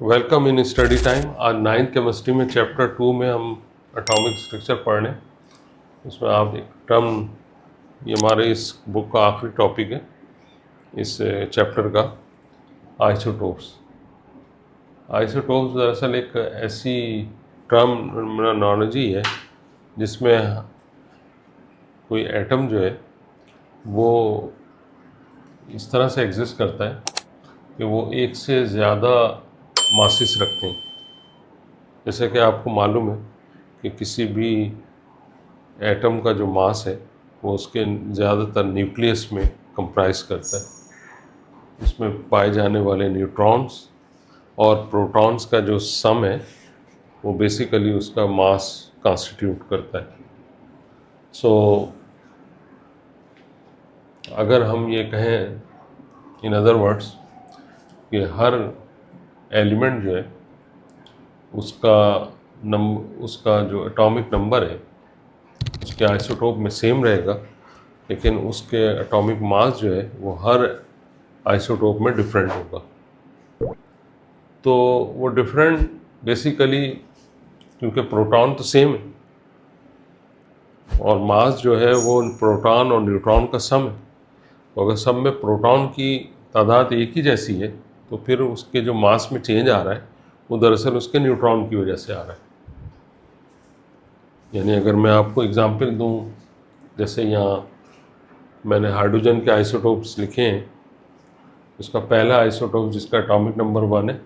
Welcome in study time. आज 9th chemistry में chapter 2 में हम एटॉमिक स्ट्रक्चर पढ़ रहे हैं। उसमें आप एक टर्म, ये हमारे इस बुक का आखिरी टॉपिक है इस चैप्टर का, आइसोटोप्स। आइसोटोप्स दरअसल एक ऐसी टर्मिनोलॉजी है जिसमें कोई एटम जो है वो इस तरह से एग्जिस्ट करता है कि वो एक से ज़्यादा मासेस रखते हैं। जैसे कि आपको मालूम है कि किसी भी एटम का जो मास है वो उसके ज़्यादातर न्यूक्लियस में कंप्राइज करता है। इसमें पाए जाने वाले न्यूट्रॉन्स और प्रोटॉन्स का जो सम है वो बेसिकली उसका मास कॉन्स्टिट्यूट करता है। अगर हम ये कहें इन अदर वर्ड्स कि हर एलिमेंट जो है उसका जो एटॉमिक नंबर है उसके आइसोटोप में सेम रहेगा, लेकिन उसके एटॉमिक मास जो है वो हर आइसोटोप में डिफरेंट होगा। तो वो डिफरेंट बेसिकली क्योंकि प्रोटॉन तो सेम है और मास जो है वो प्रोटॉन और न्यूट्रॉन का सम है। तो अगर सब में प्रोटॉन की तादाद एक ही जैसी है तो फिर उसके जो मास में चेंज आ रहा है वो दरअसल उसके न्यूट्रॉन की वजह से आ रहा है। यानी अगर मैं आपको एग्जांपल दूं, जैसे यहाँ मैंने हाइड्रोजन के आइसोटोप्स लिखे हैं। उसका पहला आइसोटोप जिसका एटॉमिक नंबर 1 है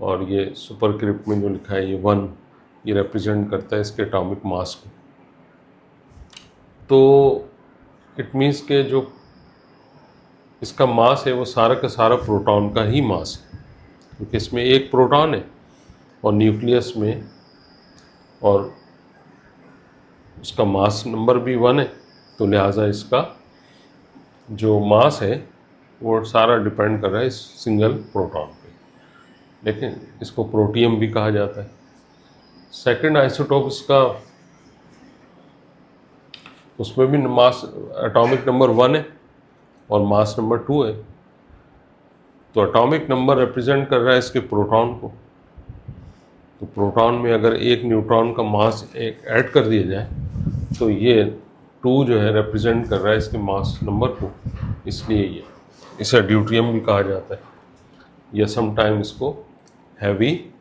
और ये सुपरस्क्रिप्ट में जो लिखा है ये 1, ये रिप्रेजेंट करता है इसके एटॉमिक मास को। तो इट मीन्स के जो इसका मास है वो सारा का सारा प्रोटॉन का ही मास है, क्योंकि इसमें एक प्रोटॉन है और न्यूक्लियस में, और उसका मास नंबर भी 1 है। तो लिहाजा इसका जो मास है वो सारा डिपेंड कर रहा है इस सिंगल प्रोटॉन पे, लेकिन इसको प्रोटियम भी कहा जाता है। सेकंड आइसोटोप इसका, उसमें भी मास एटॉमिक नंबर 1 है और मास नंबर 2 है। तो एटॉमिक नंबर रिप्रेजेंट कर रहा है इसके प्रोटॉन को। तो प्रोटॉन में अगर एक न्यूट्रॉन का मास एक ऐड कर दिया जाए तो ये 2 जो है रिप्रेजेंट कर रहा है इसके मास नंबर को, इसलिए इसे ड्यूटेरियम भी कहा जाता है, या समटाइम इसको हैवी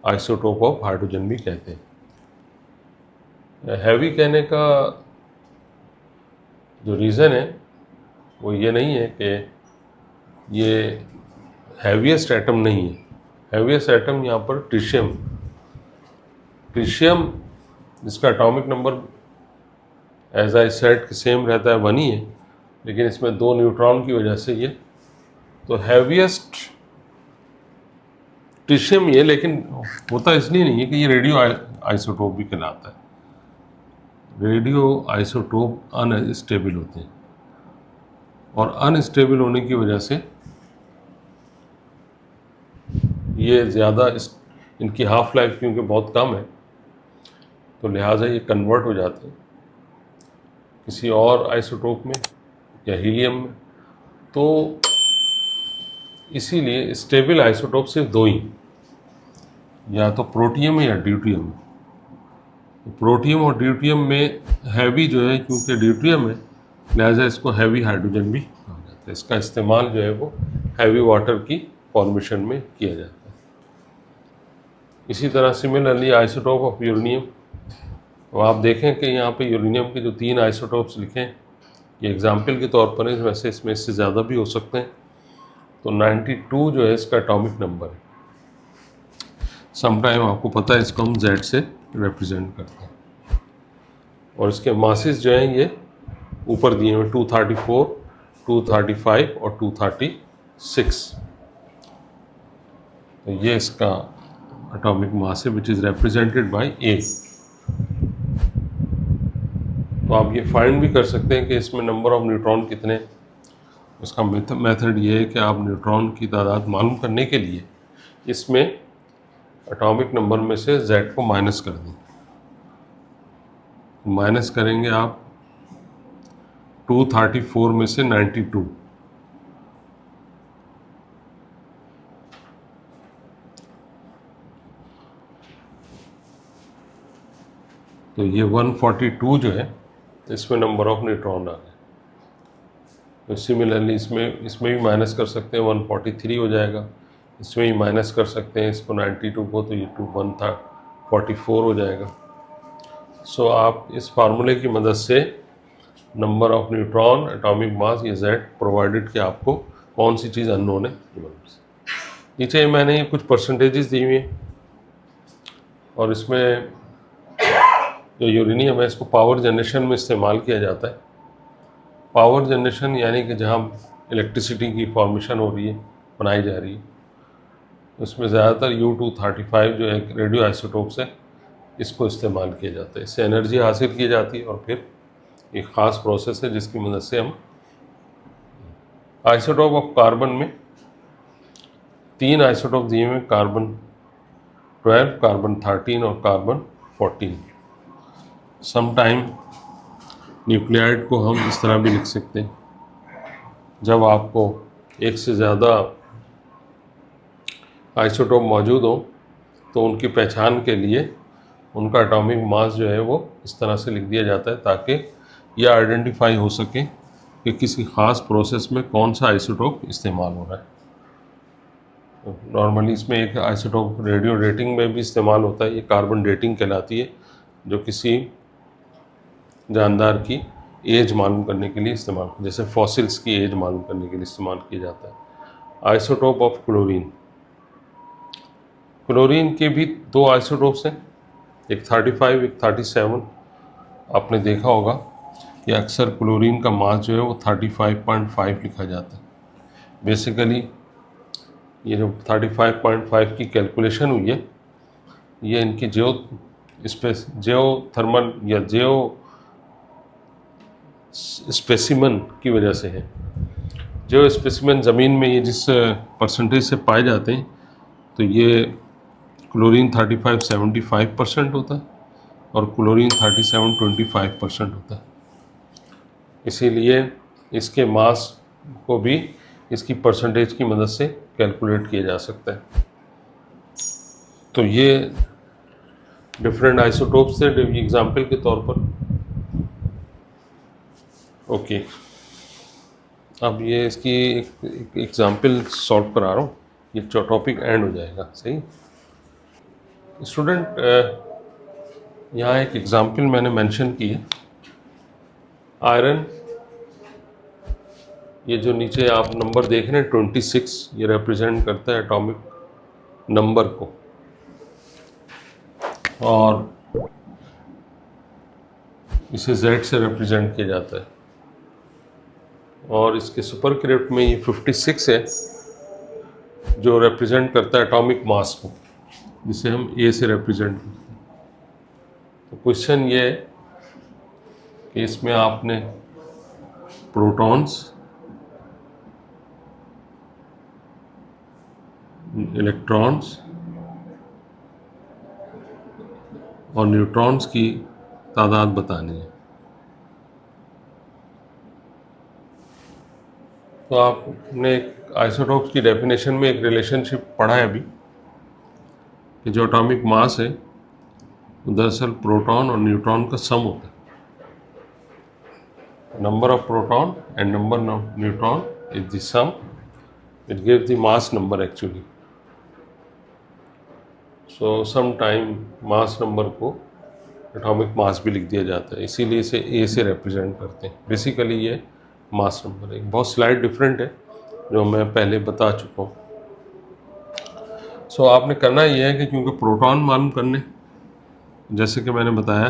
आइसोटोप ऑफ हाइड्रोजन भी कहते हैं। हैवी कहने का जो रीज़न है वो ये नहीं है कि ये हैवीएस्ट एटम नहीं है। हैवीएस्ट एटम यहाँ पर ट्रिशियम जिसका atomic number as I said same रहता है 1 ही है, लेकिन इसमें 2 न्यूट्रॉन की वजह से ये तो हैवीएस्ट ट्रिशियम ये, लेकिन होता इसलिए नहीं है कि ये रेडियो आइसोटोप भी कहलाता है। रेडियो आइसोटोप अनस्टेबल होते हैं और अनस्टेबल होने की वजह से ये ज़्यादा इनकी हाफ लाइफ क्योंकि बहुत कम है तो लिहाजा ये कन्वर्ट हो जाते हैं किसी और आइसोटोप में या हीलियम में। तो इसीलिए स्टेबल आइसोटोप सिर्फ 2 ही, या तो प्रोटियम है या ड्यूटेरियम। प्रोटियम और ड्यूटेरियम में हैवी जो है, क्योंकि ड्यूटेरियम है लिहाजा इसको हैवी हाइड्रोजन भी कहा जाता है। इसका इस्तेमाल जो है वो हैवी वाटर की फॉर्मेशन में किया जाता है। इसी तरह सिमिलरली आइसोटोप ऑफ यूरेनियम, तो आप देखें कि यहाँ पे यूरेनियम के जो 3 आइसोटोप्स लिखे हैं ये एग्जाम्पल के तौर पर है, वैसे इसमें इससे ज़्यादा भी हो सकते हैं। तो 92 जो है इसका एटॉमिक नंबर है। समटाइम आपको पता है इसको हम Z से रिप्रेजेंट करते हैं और इसके मासेस जो हैं ये ऊपर दिए हुए 234, 235 और 236। तो ये इसका एटॉमिक मास है which is represented by A। तो आप ये फाइंड भी कर सकते हैं कि इसमें नंबर ऑफ न्यूट्रॉन कितने। उसका मेथड ये है कि आप न्यूट्रॉन की तादाद मालूम करने के लिए इसमें एटॉमिक नंबर में से Z को माइनस कर दें। माइनस करेंगे आप 234 में से 92, 234 में से 92 92 तो ये 142 जो है इसमें नंबर ऑफ न्यूट्रॉन आ गए। तो सिमिलरली इसमें भी माइनस कर सकते हैं, 143 हो जाएगा। इसमें भी माइनस कर सकते हैं इसको 92 को, तो ये 1 था 44 हो जाएगा। सो आप इस फार्मूले की मदद से number of neutron, atomic mass, ये Z प्रोवाइडेड कि आपको कौन सी चीज़ अननोन है। नीचे मैंने कुछ परसेंटेजेस दी हुई हैं और इसमें जो यूरेनियम है इसको पावर जनरेशन में इस्तेमाल किया जाता है। पावर जनरेशन यानी कि जहाँ इलेक्ट्रिसिटी की फॉर्मेशन हो रही है, बनाई जा रही है, उसमें ज़्यादातर U-235 जो एक रेडियो आइसोटोप्स है इसको इस्तेमाल किया जाता है। इससे एनर्जी हासिल की जाती है और फिर एक ख़ास प्रोसेस है जिसकी मदद से हम आइसोटोप ऑफ कार्बन में 3 आइसोटोप दिए हुए, कार्बन 12, कार्बन 13 और कार्बन 14। समटाइम न्यूक्लियाइड को हम इस तरह भी लिख सकते हैं, जब आपको एक से ज़्यादा आइसोटोप मौजूद हो तो उनकी पहचान के लिए उनका एटॉमिक मास जो है वो इस तरह से लिख दिया जाता है ताकि यह आइडेंटिफाई हो सके कि किसी ख़ास प्रोसेस में कौन सा आइसोटोप इस्तेमाल हो रहा है। नॉर्मली इसमें एक आइसोटोप रेडियो डेटिंग में भी इस्तेमाल होता है, ये कार्बन डेटिंग कहलाती है, जो किसी जानदार की एज मालूम करने के लिए इस्तेमाल, जैसे फॉसिल्स की एज मालूम करने के लिए इस्तेमाल किया जाता है। आइसोटोप ऑफ क्लोरीन, क्लोरीन के भी 2 आइसोटोप्स हैं, एक 35, एक 37। आपने देखा होगा कि अक्सर क्लोरीन का मास जो है वो 35.5 लिखा जाता है। बेसिकली ये जो 35.5 की कैलकुलेशन हुई है, ये इनकी जियो थर्मल या जियो स्पेसिमन की वजह से है। जो स्पेसिमन ज़मीन में ये जिस परसेंटेज से पाए जाते हैं, तो ये क्लोरीन 35-75% होता है और क्लोरीन 37-25% होता है। इसीलिए इसके मास को भी इसकी परसेंटेज की मदद से कैलकुलेट किया जा सकता है। तो ये डिफरेंट आइसोटोप्स थे एग्जाम्पल के तौर पर। ओके, अब ये इसकी एक एग्जाम्पल सॉल्व करा रहा हूँ, ये टॉपिक एंड हो जाएगा। सही स्टूडेंट, यहाँ एक एग्जाम्पल मैंने मेंशन की है। आयरन, ये जो नीचे आप नंबर देख रहे हैं 26, ये रिप्रेजेंट करता है एटॉमिक नंबर को, और इसे Z से रिप्रेजेंट किया जाता है। और इसके सुपरस्क्रिप्ट में ये 56 है जो रिप्रेजेंट करता है एटॉमिक मास को, जिसे हम A से रिप्रेजेंट करते हैं। तो क्वेश्चन ये है कि इसमें आपने प्रोटॉन्स, इलेक्ट्रॉन्स और न्यूट्रॉन्स की तादाद बतानी है। तो आपने आइसोटोप्स की डेफिनेशन में एक रिलेशनशिप पढ़ा है अभी कि जो एटॉमिक मास है वो दरअसल प्रोटॉन और न्यूट्रॉन का सम होता है। Number of proton and number of neutron is the sum, it gives the mass number actually. So some time mass number को एटॉमिक मास भी लिख दिया जाता है, इसीलिए इसे A से रिप्रेजेंट करते हैं। बेसिकली ये मास नंबर एक बहुत स्लाइड डिफरेंट है जो मैं पहले बता चुका हूँ। सो आपने करना ये है कि क्योंकि प्रोटॉन मालूम करने, जैसे कि मैंने बताया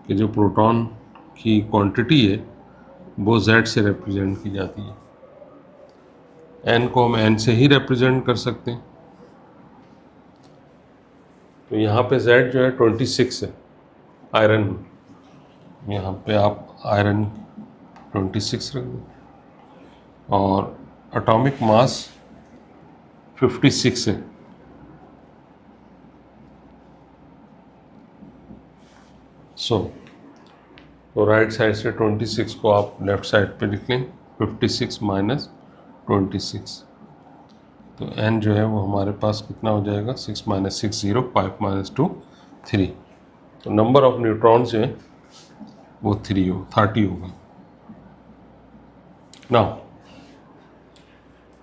कि जो प्रोटॉन की क्वांटिटी है वो Z से रिप्रेजेंट की जाती है। N को हम N से ही रिप्रेजेंट कर सकते हैं। तो यहाँ पे Z जो है 26 है आयरन, यहाँ पे आप आयरन 26 रख दें, और एटॉमिक मास 56 है। तो राइट साइड से 26 को आप लेफ्ट साइड पे लिख लें, 56 माइनस 26। तो n जो है वो हमारे पास कितना हो जाएगा, 6 माइनस 6 0, 5 माइनस 2 3। तो नंबर ऑफ न्यूट्रॉन्स जो है वो 30 होगा। नाउ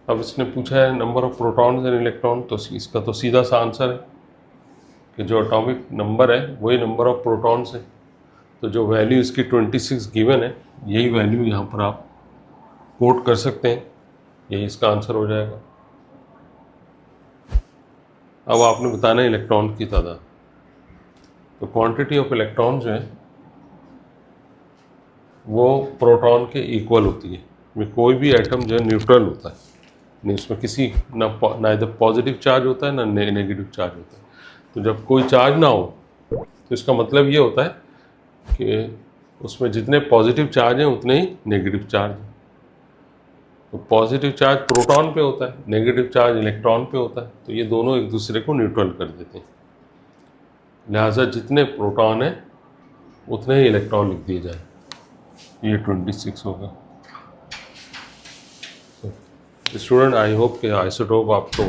अब इसने पूछा है number of protons and electron, तो इसका तो सीधा सा आंसर है कि जो एटॉमिक नंबर है वही नंबर ऑफ प्रोटॉन्स है। तो जो वैल्यू इसकी 26 गिवन है, यही वैल्यू यहाँ पर आप कोट कर सकते हैं, यही इसका आंसर हो जाएगा। अब आपने बताना है इलेक्ट्रॉन की तादाद। तो क्वांटिटी ऑफ इलेक्ट्रॉन जो है वो प्रोटॉन के इक्वल होती है। में कोई भी एटम जो है न्यूट्रल होता है, नहीं उसमें किसी ना इधर पॉजिटिव चार्ज होता है ना नेगेटिव चार्ज होता है। तो जब कोई चार्ज ना हो तो इसका मतलब ये होता है कि उसमें जितने पॉजिटिव चार्ज हैं उतने ही नेगेटिव चार्ज हैं। तो पॉजिटिव चार्ज प्रोटॉन पे होता है, नेगेटिव चार्ज इलेक्ट्रॉन पे होता है, तो ये दोनों एक दूसरे को न्यूट्रल कर देते हैं। लिहाजा जितने प्रोटॉन हैं उतने ही इलेक्ट्रॉन लिख दिए जाए, ये 26 होगा। स्टूडेंट, आई होप कि आइसोटोप आपको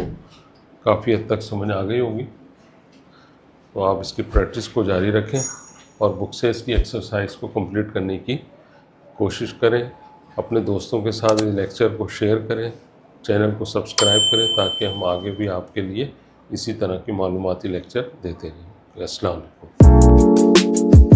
काफ़ी हद तक समझ आ गई होगी। तो आप इसकी प्रैक्टिस को जारी रखें और बुक से इसकी एक्सरसाइज को कंप्लीट करने की कोशिश करें। अपने दोस्तों के साथ इस लेक्चर को शेयर करें, चैनल को सब्सक्राइब करें ताकि हम आगे भी आपके लिए इसी तरह की मालूमाती लेक्चर देते रहें। अस्सलाम वालेकुम।